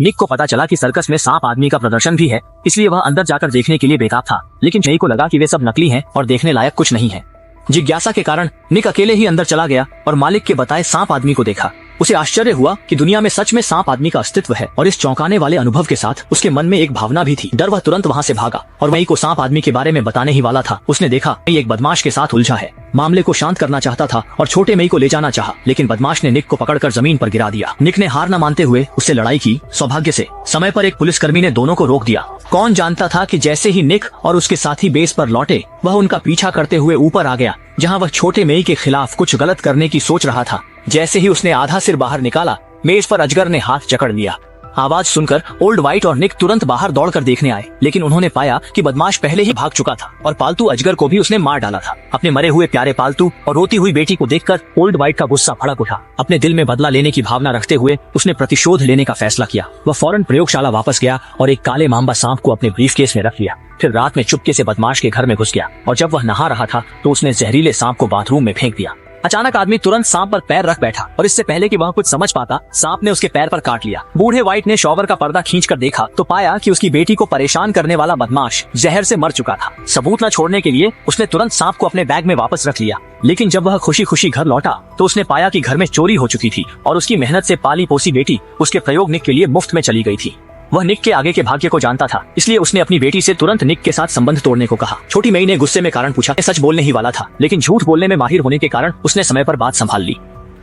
निक को पता चला कि सर्कस में सांप आदमी का प्रदर्शन भी है, इसलिए वह अंदर जाकर देखने के लिए बेताब था। लेकिन मेई को लगा कि वे सब नकली हैं और देखने लायक कुछ नहीं है। जिज्ञासा के कारण निक अकेले ही अंदर चला गया और मालिक के बताए सांप आदमी को देखा। उसे आश्चर्य हुआ कि दुनिया में सच में सांप आदमी का अस्तित्व है और इस चौंकाने वाले अनुभव के साथ उसके मन में एक भावना भी थी, डर। वह तुरंत वहाँ से भागा और मई को सांप आदमी के बारे में बताने ही वाला था। उसने देखा मई एक बदमाश के साथ उलझा है। मामले को शांत करना चाहता था और छोटे मई को ले जाना चाहा, लेकिन बदमाश ने निक को पकड़कर जमीन पर गिरा दिया। निक ने हार न मानते हुए उससे लड़ाई की। सौभाग्य से समय पर एक पुलिसकर्मी ने दोनों को रोक दिया। कौन जानता था कि जैसे ही निक और उसके साथी बेस पर लौटे, वह उनका पीछा करते हुए ऊपर आ गया, जहाँ वह छोटे मई के खिलाफ कुछ गलत करने की सोच रहा था। जैसे ही उसने आधा सिर बाहर निकाला, मेज पर अजगर ने हाथ जकड़ लिया। आवाज सुनकर ओल्ड व्हाइट और निक तुरंत बाहर दौड़कर देखने आए, लेकिन उन्होंने पाया कि बदमाश पहले ही भाग चुका था और पालतू अजगर को भी उसने मार डाला था। अपने मरे हुए प्यारे पालतू और रोती हुई बेटी को देखकर ओल्ड व्हाइट का गुस्सा भड़क उठा। अपने दिल में बदला लेने की भावना रखते हुए उसने प्रतिशोध लेने का फैसला किया। वह फौरन प्रयोगशाला वापस गया और एक काले मांबा सांप को अपने ब्रीफकेस में रख लिया। फिर रात में चुपके से बदमाश के घर में घुस गया और जब वह नहा रहा था तो उसने जहरीले सांप को बाथरूम में फेंक दिया। अचानक आदमी तुरंत सांप पर पैर रख बैठा और इससे पहले कि वह कुछ समझ पाता, सांप ने उसके पैर पर काट लिया। बूढ़े व्हाइट ने शॉवर का पर्दा खींचकर देखा तो पाया कि उसकी बेटी को परेशान करने वाला बदमाश जहर से मर चुका था। सबूत न छोड़ने के लिए उसने तुरंत सांप को अपने बैग में वापस रख लिया। लेकिन जब वह खुशी खुशी घर लौटा तो उसने पाया कि घर में चोरी हो चुकी थी और उसकी मेहनत से पाली पोसी बेटी उसके प्रयोग निक के लिए मुफ्त में चली गई थी। वह निक के आगे के भाग्य को जानता था, इसलिए उसने अपनी बेटी से तुरंत निक के साथ संबंध तोड़ने को कहा। छोटी मई ने गुस्से में कारण पूछा। सच बोलने ही वाला था, लेकिन झूठ बोलने में माहिर होने के कारण उसने समय पर बात संभाल ली।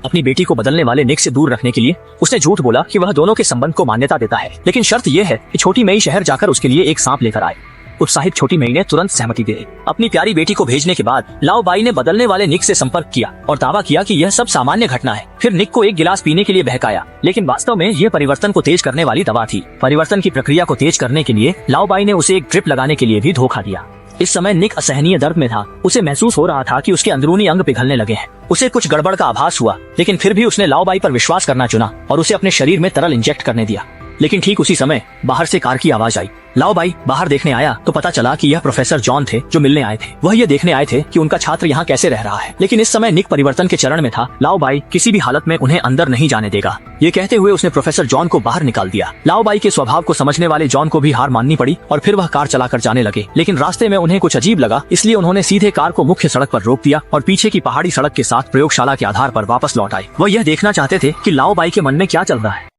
अपनी बेटी को बदलने वाले निक से दूर रखने के लिए उसने झूठ बोला कि वह दोनों के संबंध को मान्यता देता है, लेकिन शर्त यह है कि छोटी मई शहर जाकर उसके लिए एक सांप लेकर आए। उत्साहित छोटी मई ने तुरंत सहमति दे दी। अपनी प्यारी बेटी को भेजने के बाद लाओ बाई ने बदलने वाले निक से संपर्क किया और दावा किया कि यह सब सामान्य घटना है। फिर निक को एक गिलास पीने के लिए बहकाया, लेकिन वास्तव में यह परिवर्तन को तेज करने वाली दवा थी। परिवर्तन की प्रक्रिया को तेज करने के लिए लाओ बाई ने उसे एक ड्रिप लगाने के लिए भी धोखा दिया। इस समय निक असहनीय दर्द में था। उसे महसूस हो रहा था कि उसके अंदरूनी अंग पिघलने लगे हैं। उसे कुछ गड़बड़ का आभास हुआ, लेकिन फिर भी उसने लाओ बाई पर विश्वास करना चुना और उसे अपने शरीर में तरल इंजेक्ट करने दिया। लेकिन ठीक उसी समय बाहर से कार की आवाज आई। लाओ बाई बाहर देखने आया तो पता चला कि यह प्रोफेसर जॉन थे जो मिलने आए थे। वह यह देखने आए थे कि उनका छात्र यहाँ कैसे रह रहा है। लेकिन इस समय निक परिवर्तन के चरण में था। लाओ बाई किसी भी हालत में उन्हें अंदर नहीं जाने देगा, ये कहते हुए उसने प्रोफेसर जॉन को बाहर निकाल दिया। लाओ बाई के स्वभाव को समझने वाले जॉन को भी हार माननी पड़ी और फिर वह कार चलाकर जाने लगे। लेकिन रास्ते में उन्हें कुछ अजीब लगा, इसलिए उन्होंने सीधे कार को मुख्य सड़क पर रोक दिया और पीछे की पहाड़ी सड़क के साथ प्रयोगशाला के आधार पर वापस लौट आए। वह यह देखना चाहते थे कि लाओ बाई के मन में क्या चल रहा है।